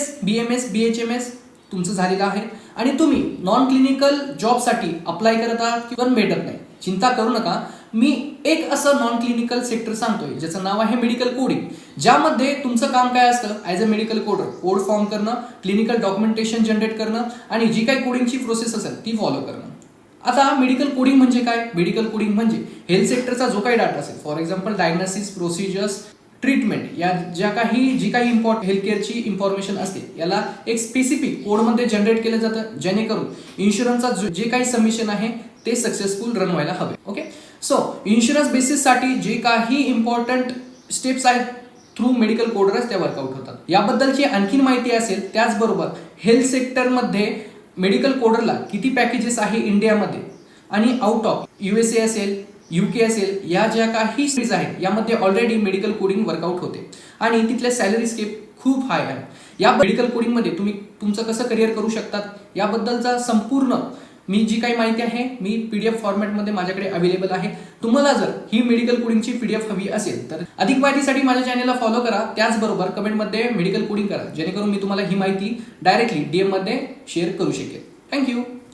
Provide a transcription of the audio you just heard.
BDS, BMS, BHMS तुमचं झालेलं आहे आणि तुम्ही नॉन क्लिनिकल जॉबसाठी अप्लाय करत आहात किंवा भेटत नाही, चिंता करू नका. मी एक असं नॉन क्लिनिकल सेक्टर सांगतोय ज्याचं नाव आहे मेडिकल कोडिंग, ज्यामध्ये तुमचं काम काय असतं, as a medical coder code form करणं, क्लिनिकल डॉक्युमेंटेशन जनरेट करणं आणि जी काही कोडिंगची प्रोसेस असेल ती फॉलो करणं. आता मेडिकल कोडिंग म्हणजे काय? मेडिकल कोडिंग म्हणजे हेल्थ सेक्टरचा जो काही डाटा असेल, for example diagnosis, procedures, treatment, या जी काही इम्पॉर्टंट हेल्थ केअरची इन्फॉर्मेशन असते याला एक स्पेसिफिक कोडमध्ये जनरेट केलं जातं, जेणेकरून इन्शुरन्सचा जे काही सबमिशन आहे ते सक्सेसफुल रन व्हायला हवे. ओके, सो इन्शुरन्स बेसिससाठी जे काही इम्पॉर्टंट स्टेप्स आहेत थ्रू मेडिकल कोडरच त्या वर्कआउट होतात. याबद्दलची आणखीन माहिती असेल, त्याचबरोबर हेल्थ सेक्टरमध्ये मेडिकल कोडरला किती पॅकेजेस आहे इंडियामध्ये आणि आउट ऑफ USA असेल, UK असेल, या ज्या काही सिटीज आहेत यामध्ये ऑलरेडी मेडिकल कोडिंग वर्कआउट होते आणि तिथले सॅलरी स्केप खूप हाय आहे. या मेडिकल कोडिंगमध्ये तुम्ही तुमचं कसं करिअर करू शकतात याबद्दलचा संपूर्ण मी जी काही माहिती आहे मी PDF फॉर्मॅटमध्ये माझ्याकडे अवेलेबल आहे. तुम्हाला जर ही मेडिकल कोडिंगची PDF हवी असेल तर अधिक माहितीसाठी माझ्या चॅनलला फॉलो करा. त्याचबरोबर कमेंटमध्ये मेडिकल कोडिंग करा, जेणेकरून मी तुम्हाला ही माहिती डायरेक्टली DM मध्ये शेअर करू शकेल. थँक्यू.